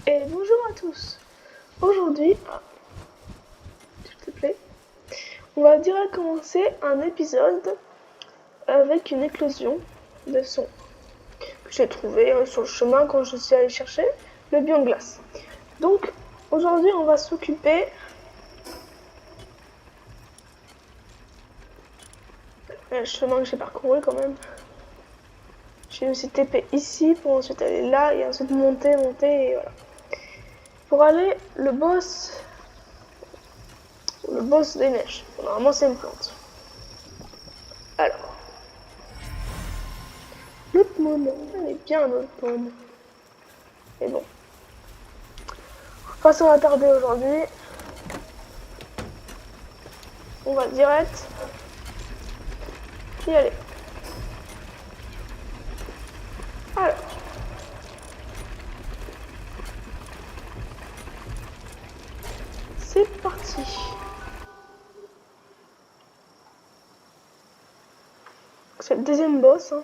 Et bonjour à tous. Aujourd'hui, s'il te plaît, on va direct commencer un épisode avec une éclosion de son que j'ai trouvé sur le chemin quand je suis allée chercher le biome glace. Donc aujourd'hui, on va s'occuper le chemin que j'ai parcouru quand même. J'ai aussi TP ici pour ensuite aller là et ensuite monter et voilà. Pour aller le boss des neiges. Normalement c'est une plante. Alors. L'autre monde, elle est bien l'autre monde. Mais bon. Pas s'en attarder aujourd'hui. On va direct y aller. Alors. C'est parti. C'est le deuxième boss. Hein.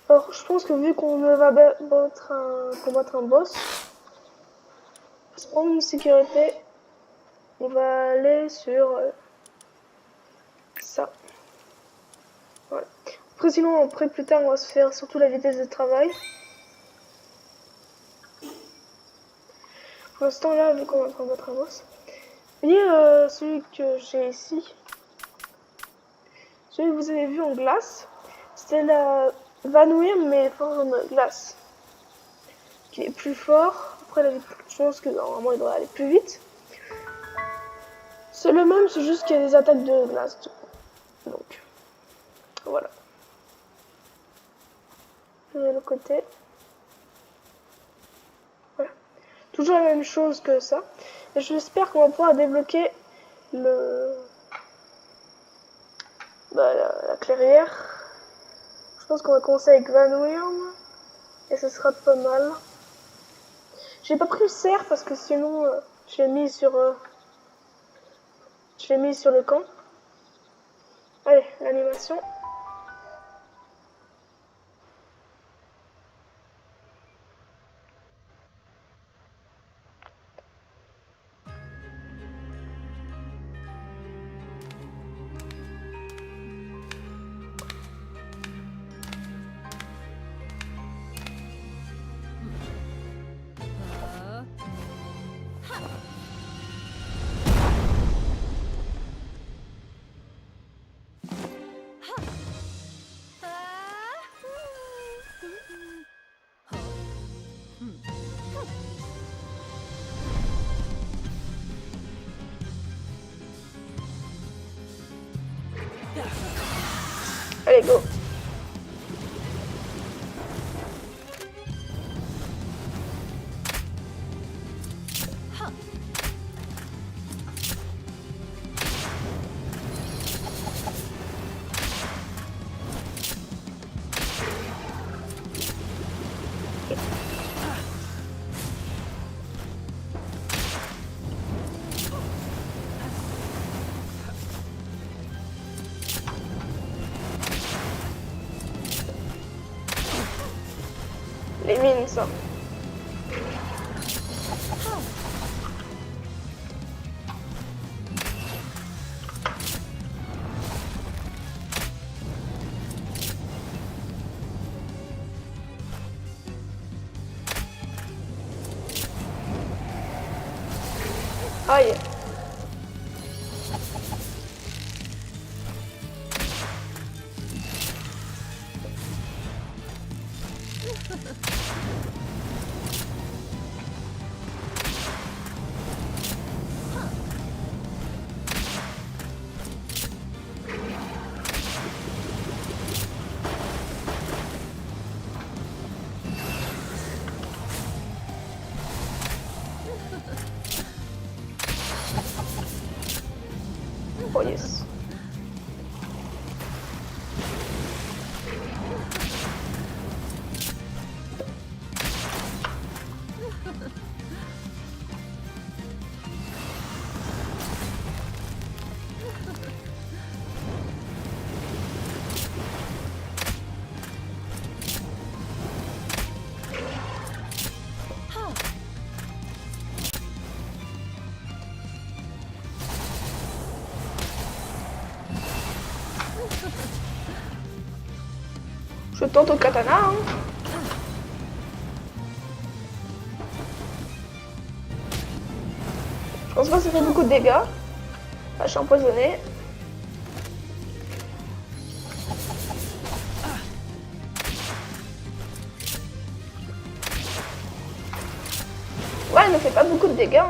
Alors, je pense que vu qu'on va combattre un boss, on va se prendre une sécurité. On va aller sur ça. Voilà. Après, plus tard, on va se faire surtout la vitesse de travail. Pour l'instant, là, vu qu'on est en train de battre un boss. Vous voyez celui que j'ai ici, celui que vous avez vu en glace, c'était la Vanouir mais forme glace. Qui est plus fort. Après, je pense que normalement il doit aller plus vite. C'est le même, c'est juste qu'il y a des attaques de glace. Donc, voilà. De l'autre côté. Voilà. Toujours la même chose que ça. Et j'espère qu'on va pouvoir débloquer la clairière. Je pense qu'on va commencer avec Vanouir. Et ce sera pas mal. J'ai pas pris le cerf parce que sinon je l'ai mis sur le camp. Allez, l'animation. Allez, go. Les mines, ça. Aïe. Je tente au katana, hein. Je pense pas que ça fait beaucoup de dégâts. Ah, je suis empoisonné. Ouais, elle ne fait pas beaucoup de dégâts. Hein.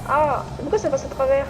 Ah, pourquoi ça passe à travers?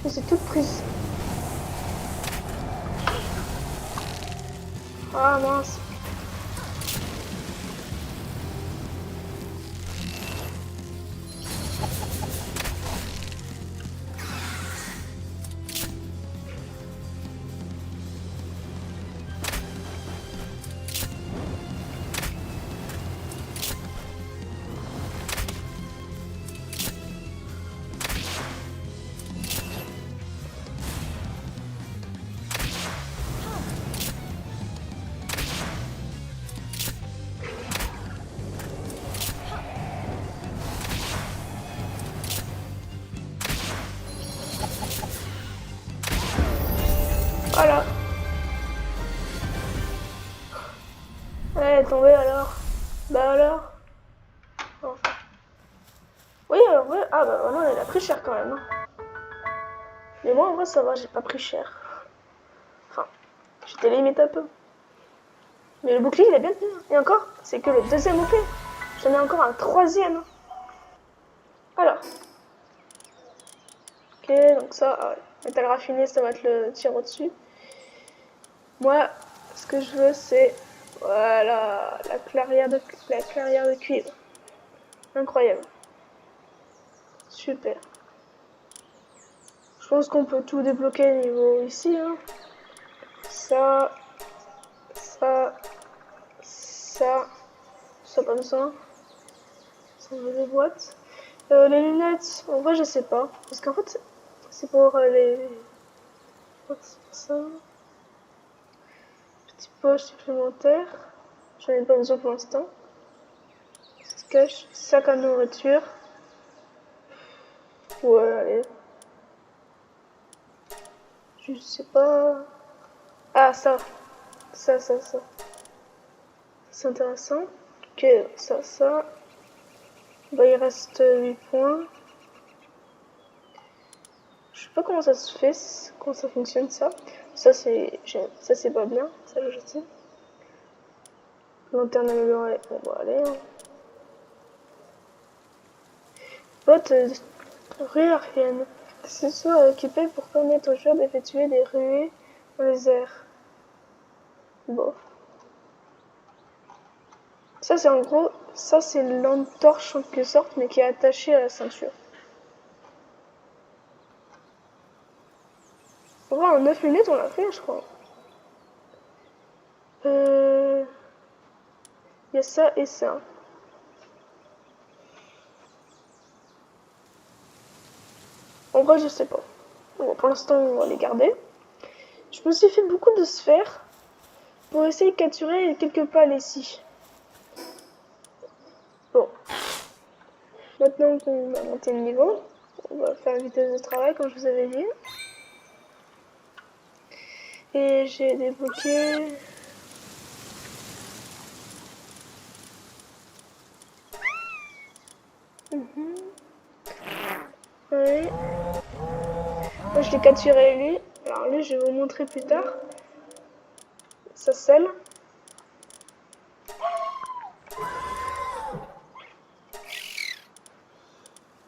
Je suis toute prise. Ah mince. Voilà. Elle est tombée alors. Bah alors. Enfin. Oui, alors ouais. Ah bah vraiment, elle a pris cher quand même. Hein. Mais moi en vrai ça va, j'ai pas pris cher. Enfin, j'étais limite un peu. Mais le bouclier il est bien tenu. Et encore, c'est que le deuxième OP. J'en ai encore un troisième. Alors. Ok, donc ça, ah ouais. Métal raffiné, ça va être le tir au-dessus. Moi, ce que je veux, c'est voilà, la clairière de cuivre. Incroyable. Super. Je pense qu'on peut tout débloquer niveau ici. Hein. Ça, ça, ça, ça pas besoin. Ça veut des boîtes. Les lunettes, en vrai, je sais pas. Parce qu'en fait, c'est pour les. Ça. Petite poche supplémentaire. J'en ai pas besoin pour l'instant. Cache, sac à nourriture. Ouais, allez. Je sais pas. Ah, ça. Ça. C'est intéressant. Ok, ça. Bah, il reste 8 points. Je sais pas comment ça se fait, comment ça fonctionne ça. Ça c'est pas bien, ça je sais. Lanterne améliorée, on va aller. Hein. Botte rue aérienne. Accessoire équipé pour permettre aux joueurs d'effectuer des ruées dans les airs. Bon. Ça c'est en gros, ça c'est une lampe torche en quelque sorte, mais qui est attachée à la ceinture. On va en 9 minutes on l'a fait je crois. Il y a ça et ça. En vrai je sais pas. Bon, pour l'instant on va les garder. Je me suis fait beaucoup de sphères pour essayer de capturer quelques pales ici. Bon. Maintenant qu'on a monté le niveau, on va faire une vitesse de travail comme je vous avais dit. Et j'ai débloqué... Oui. Moi je l'ai capturé lui. Alors lui je vais vous montrer plus tard. Ça scelle.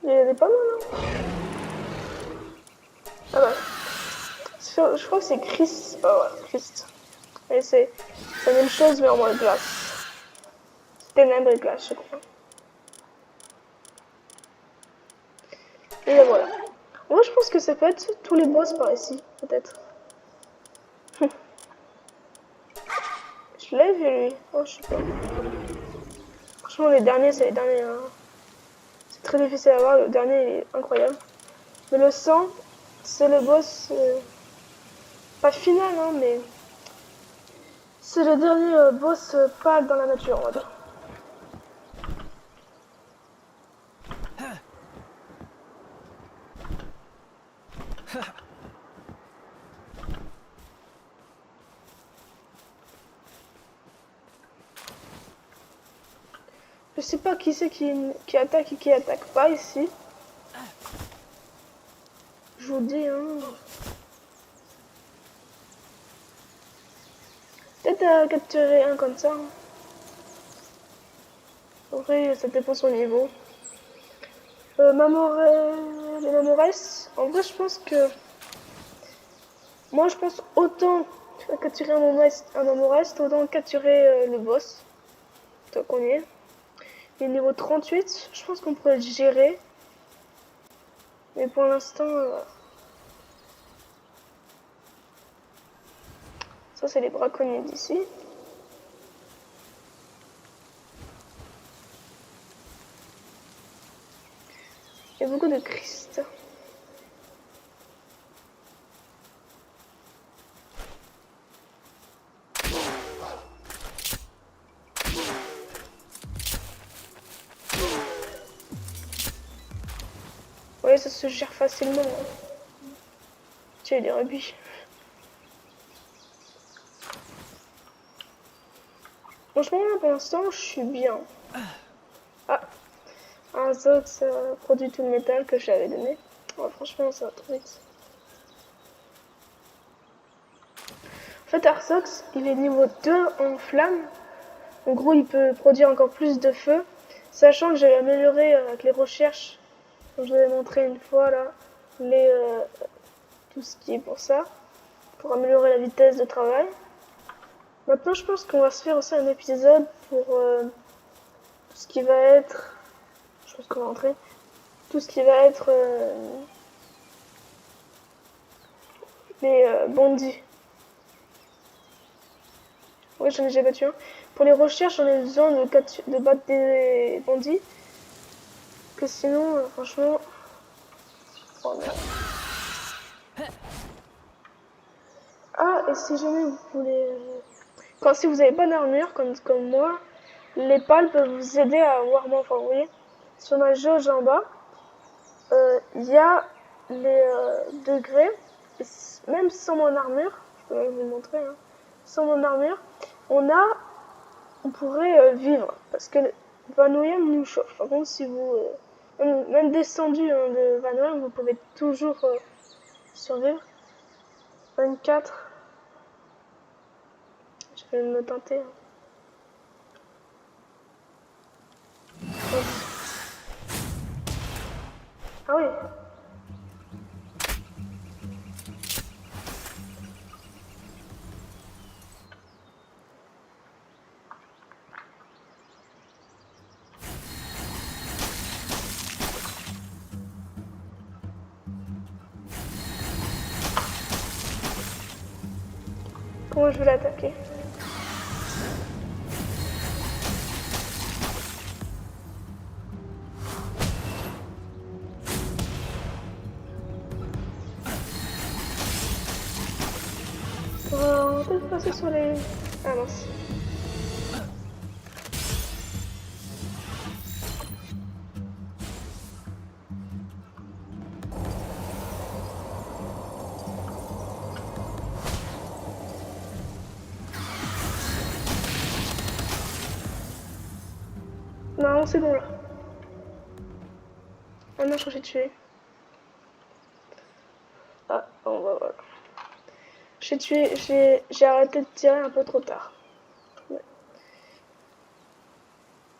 Il est pas mal hein. Ah bah. Je crois que c'est Chris. Oh ouais, Christ. Et c'est la même chose mais en moins glace. Ténèbres et glace je crois. Et voilà. Moi, je pense que ça peut être tous les boss par ici, peut-être. Je l'ai vu, lui. Oh, je sais pas. Franchement, les derniers, c'est les derniers. Hein. C'est très difficile à voir. Le dernier, il est incroyable. Mais le sang, c'est le boss... pas final, hein, mais... C'est le dernier boss pâle dans la nature, on va dire. Je sais pas qui c'est qui attaque et qui attaque pas ici. Je vous dis, hein. Peut-être à capturer un comme ça. Hein. En vrai, ça dépend son niveau. Les Mamores, en vrai, je pense que... Moi, je pense autant capturer un Mamorest, autant capturer le boss. Tant qu'on y est. Et niveau 38, je pense qu'on pourrait le gérer. Mais pour l'instant... ça, c'est les braconniers d'ici. Il y a beaucoup de Christ. Ouais, ça se gère facilement. Tiens, des rubis. Franchement, là, pour l'instant, je suis bien. Ah, un Zox produit tout le métal que j'avais donné. Ouais, franchement, ça va trop vite. En fait, Arsox, il est niveau 2 en flamme. En gros, il peut produire encore plus de feu. Sachant que j'ai amélioré avec les recherches, comme je vous avais montré une fois là, tout ce qui est pour ça, pour améliorer la vitesse de travail. Maintenant, je pense qu'on va se faire aussi un épisode pour tout ce qui va être... Je pense qu'on va entrer. Tout ce qui va être les bandits. Oui, j'en ai déjà battu un. Pour les recherches, on a besoin de battre des bandits. Que sinon, franchement... Oh merde. Ah, et si jamais vous voulez... si vous avez pas d'armure, comme moi, les pales peuvent vous aider à avoir moins. Enfin, vous voyez, sur ma jauge en bas, il y a les degrés. Et même sans mon armure, je peux même vous le montrer, hein, sans mon armure, on pourrait vivre. Parce que Vanoyam nous chauffe. Par contre, si vous... même descendu hein, de Vanoyam, vous pouvez toujours survivre. 24. Je vais me tenter. Hein. Ah oui. Comment je vais l'attaquer? On va peut-être passer sur les... Ah mince. Non, c'est bon là. Ah non, je crois que j'ai tué. Ah, bon, bah voilà. J'ai tué, j'ai arrêté de tirer un peu trop tard. Ouais.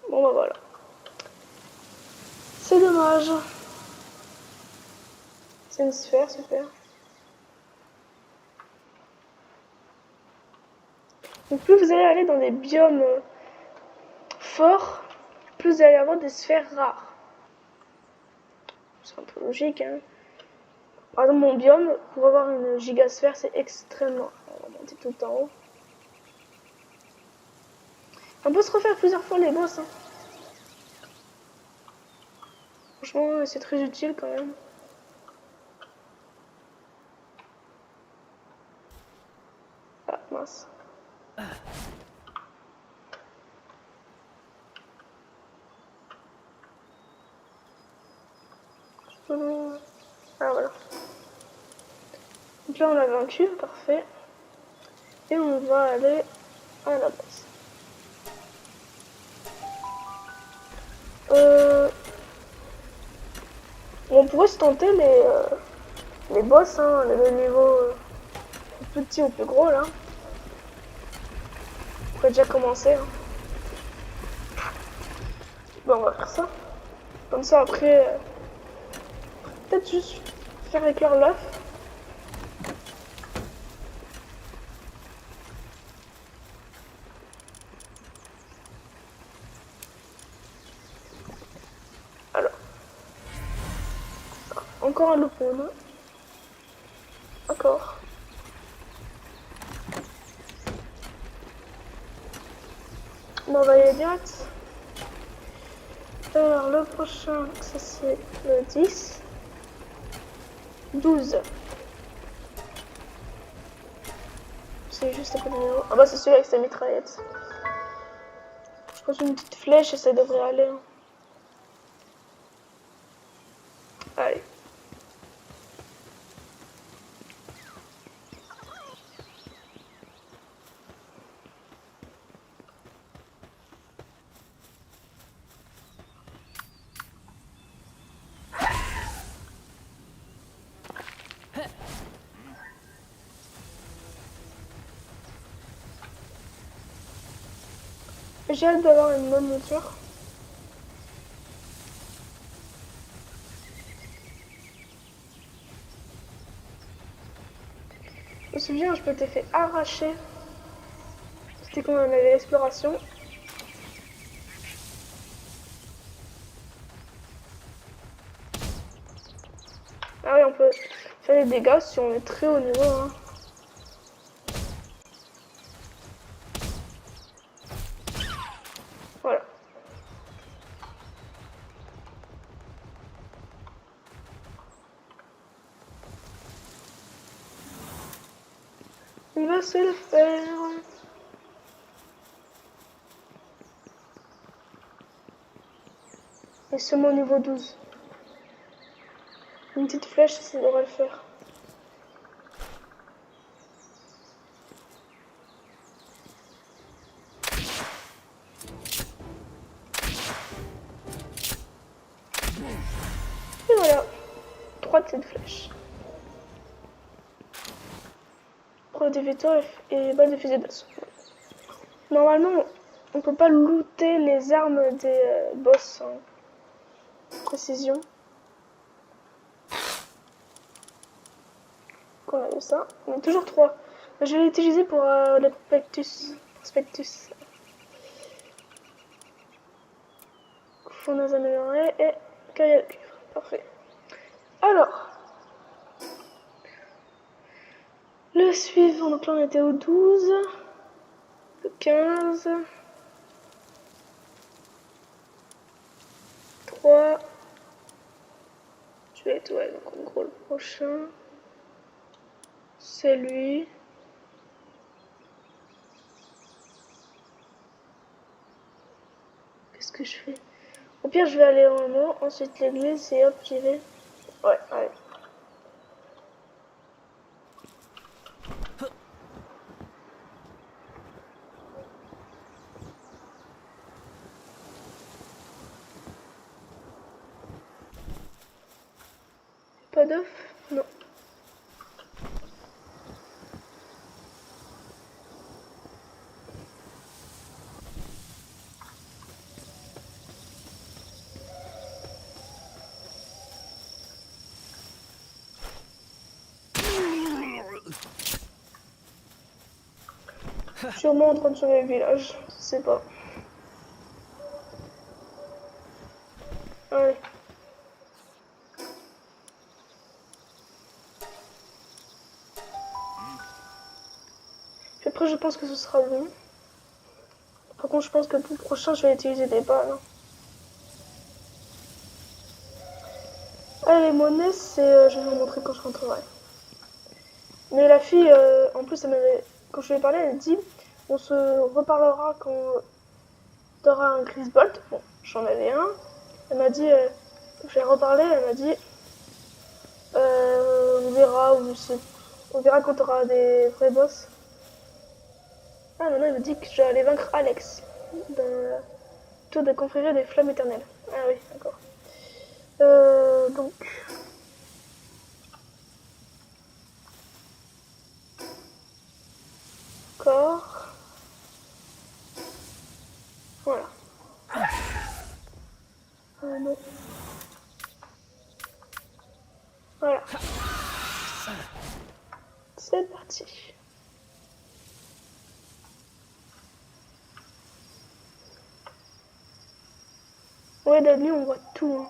Bon, bah voilà. C'est dommage. C'est une sphère, super. Donc plus vous allez aller dans des biomes forts, plus vous allez avoir des sphères rares. c'est un peu logique, hein. Par exemple, mon biome, pour avoir une gigasphère, c'est extrêmement... On va monter tout en haut. On peut se refaire plusieurs fois les boss, hein. Franchement, c'est très utile quand même. Ah, mince. Ah, voilà. Donc là, on l'a vaincu, parfait. Et on va aller à la base. On pourrait se tenter les boss, hein, le niveau plus petit ou plus gros, là. On pourrait déjà commencer, hein. Bon, on va faire ça. Comme ça, après, peut-être juste faire éclore l'œuf. Alors. Encore un loupon, hein. Encore. Bon, on va y aller direct. Alors, le prochain, ça c'est le 10. 12. C'est juste après le numéro. Ah bah c'est celui avec sa mitraillette. Je pense une petite flèche et ça devrait aller, hein. Allez. J'ai hâte d'avoir une bonne monture. Je me souviens, je m'étais fait arracher. C'était quand on avait l'exploration. Ah oui, on peut faire des dégâts si on est très haut niveau, hein. Voilà. On va se le faire. Et seulement au niveau 12. Une petite flèche, ça devrait le faire. Et voilà. 3 de cette flèche. Preuve de victoire et balle de fusil d'assaut. Normalement, on peut pas looter les armes des boss en précision. On a eu ça. On a toujours 3. Je vais l'utiliser pour le prospectus. Fourneuse améliorée et cahier de cuivre. Parfait. Alors, le suivant, donc là on était au 12, le 15, 3, je vais être, ouais, donc en gros le prochain, c'est lui. Qu'est-ce que je fais? Au pire, je vais aller en haut, ensuite l'église et hop, j'y vais. Ouais, allez. Pas d'œuf? Non. Sûrement en train de sauver le village, je sais pas. Allez. Après, je pense que ce sera bon. Par contre, je pense que pour le prochain, je vais utiliser des balles. Ah, les monnaies, c'est... je vais vous montrer quand je rentrerai. Mais la fille, en plus, quand je lui ai parlé, elle dit on se reparlera quand t'auras un Grisbolt. Bon, j'en avais un. Elle m'a dit, je lui ai reparlé, elle m'a dit on verra, on verra quand t'auras des vrais boss. Ah, maintenant, il me dit que je vais aller vaincre Alex dans le tour de confrérie des flammes éternelles. Ah oui, d'accord. Donc. D'accord. Voilà. Non. Voilà. C'est parti. Ouais, la nuit, on voit tout. Hein.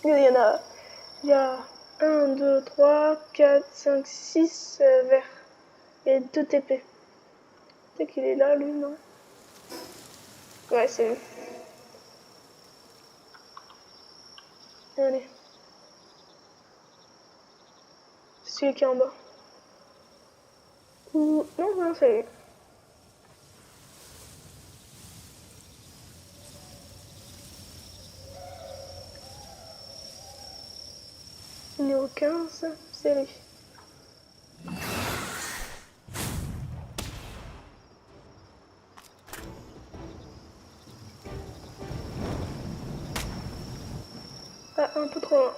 Il y a 1, 2, 3, 4, 5, 6 verts. Et 2 TP. Peut-être qu'il est là, lui, non? Ouais, c'est lui. Allez. C'est celui qui est en bas. Ou... Non, non, c'est lui. Numéro 15, c'est lui. Ah, un peu trop loin.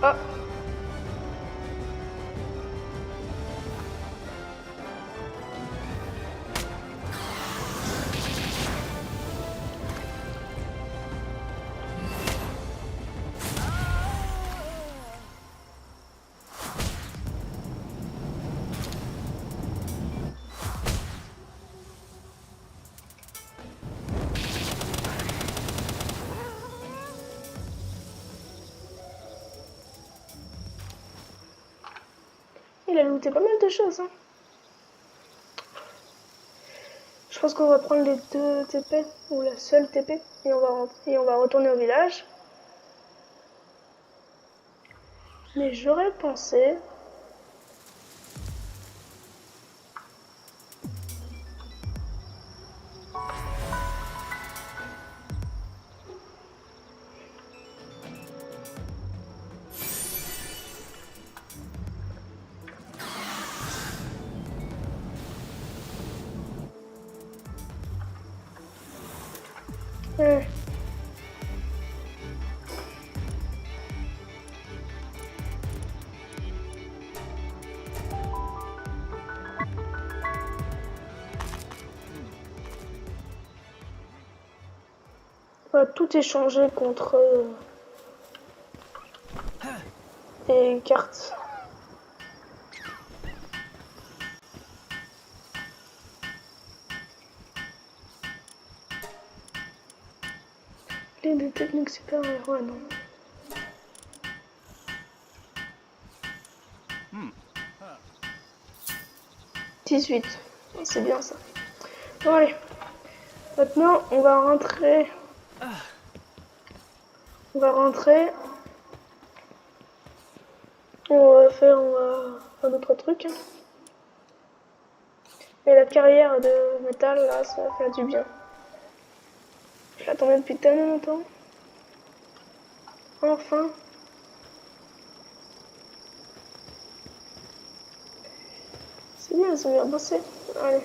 Ah. Il a looté pas mal de choses, hein. Je pense qu'on va prendre les 2 TP, ou la seule TP, et on va retourner au village. Mais j'aurais pensé... On va tout échanger contre des cartes. Les deux techniques supérieures, ouais, non. Hmm. 18, c'est bien ça. Bon allez, maintenant on va rentrer. On va rentrer. On va faire un autre truc. Et la carrière de métal, là, ça va faire du bien. Je l'attendais depuis tellement longtemps. Enfin. C'est bien, ils ont bien bossé. Allez.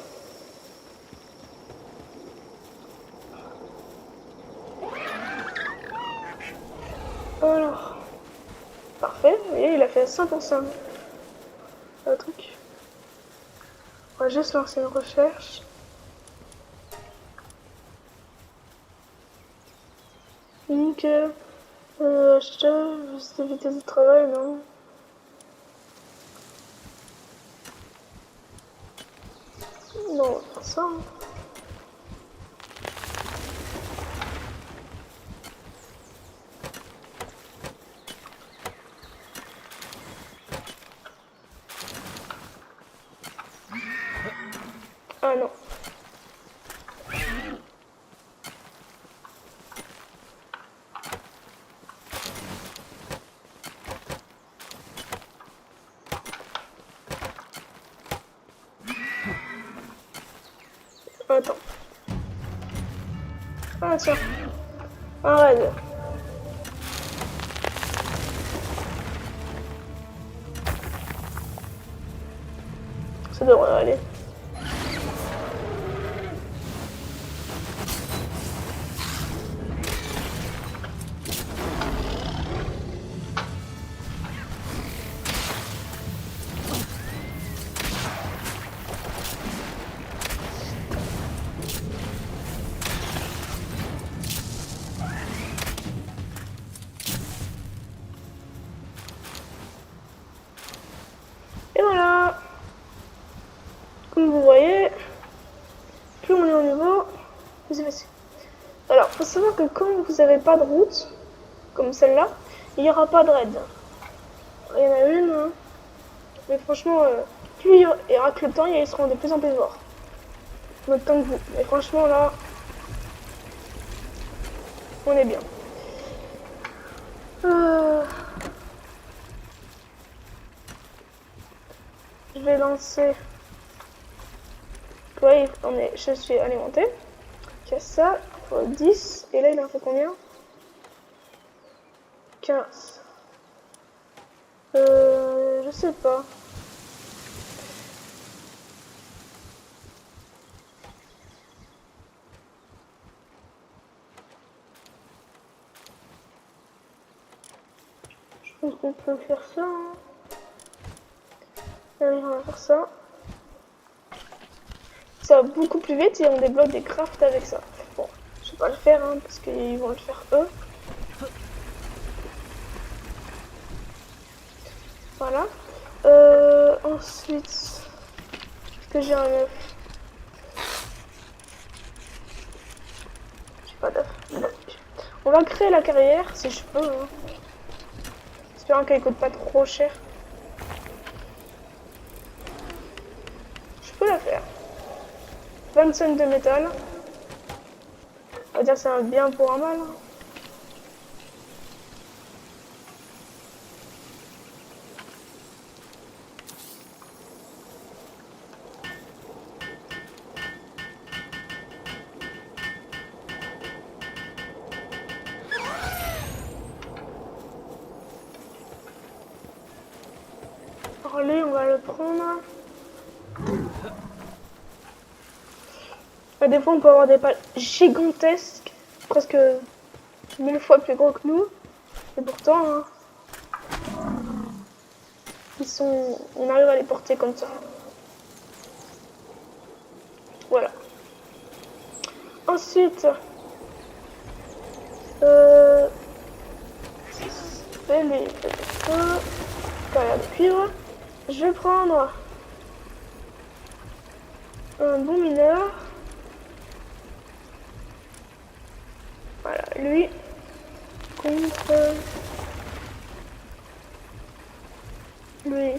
Alors. Parfait. Vous voyez, il a fait 100%. Le truc. On va juste lancer une recherche. Donc, Acheteur, juste vitesse de travail, non? Non, on va faire ça. Hein. Ah non. Attends. Ah tiens. Un raid. Ça devrait aller. Et voilà. Comme vous voyez, plus on est au niveau, plus c'est facile. Alors, faut savoir que quand vous n'avez pas de route, comme celle-là, il n'y aura pas de raid. Il y en a une, hein. Mais franchement, plus il y aura que le temps, ils seront de plus en plus forts. Notre temps que vous. Mais franchement, là, on est bien. Je vais lancer. Oui, je suis alimenté. Il y a ça, il faut 10. Et là, il en faut combien? 15. Je sais pas. Je pense qu'on peut faire ça. Hein. Allez, on va faire ça. Ça va beaucoup plus vite et on débloque des crafts avec ça. Bon, je vais pas le faire hein, parce qu'ils vont le faire eux. Voilà. Ensuite, est-ce que j'ai un œuf? J'ai pas d'œuf. On va créer la carrière si je peux. Hein. Espérant qu'elle coûte pas trop cher. Je peux la faire. 25 de métal. On va dire que c'est un bien pour un mal. Hein. Allez, on va le prendre. Des fois, on peut avoir des pales gigantesques, presque 1000 fois plus gros que nous. Et pourtant, hein, on arrive à les porter comme ça. Voilà. Ensuite, les carrière de cuivre. Je vais prendre un bon mineur. Voilà, lui contre lui.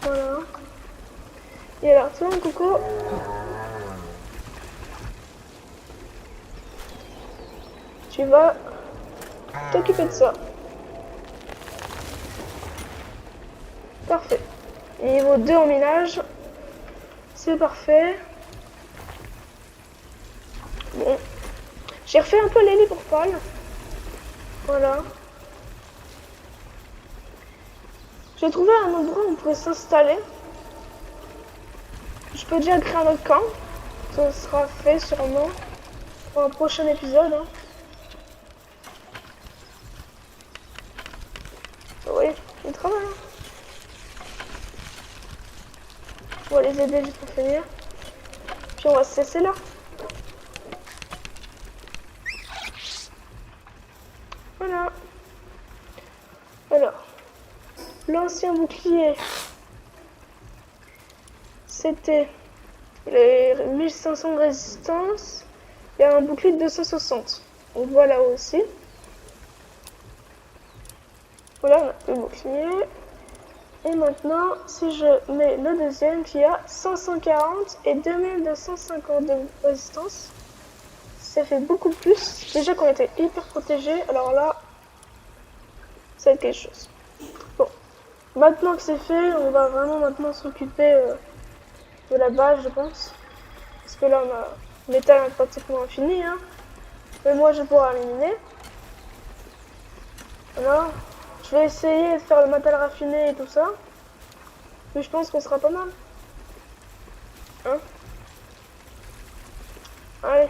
Voilà. Et alors, toi, mon coco, tu vas t'occuper de ça. Parfait. Niveau 2 en minage. C'est parfait. Bon. J'ai refait un peu les lits pour Paul. Voilà. J'ai trouvé un endroit où on pourrait s'installer. Je peux déjà créer un autre camp. Ça sera fait sûrement pour un prochain épisode. Hein. Oui, il travaille. Hein. On va les aider juste pour finir. Puis on va se cesser là. Voilà. l'ancien bouclier, c'était les 1500 de résistance et un bouclier de 260. On voit là aussi. Voilà le bouclier. Et maintenant, si je mets le deuxième qui a 540 et 2250 de résistance, ça fait beaucoup plus. Déjà qu'on était hyper protégé, alors là, ça va être quelque chose. Bon, maintenant que c'est fait, on va vraiment maintenant s'occuper de la base, je pense. Parce que là, on a métal pratiquement infini, hein. Mais moi, je vais pouvoir éliminer. Alors, je vais essayer de faire le métal raffiné et tout ça. Mais je pense qu'on sera pas mal. Hein? Allez.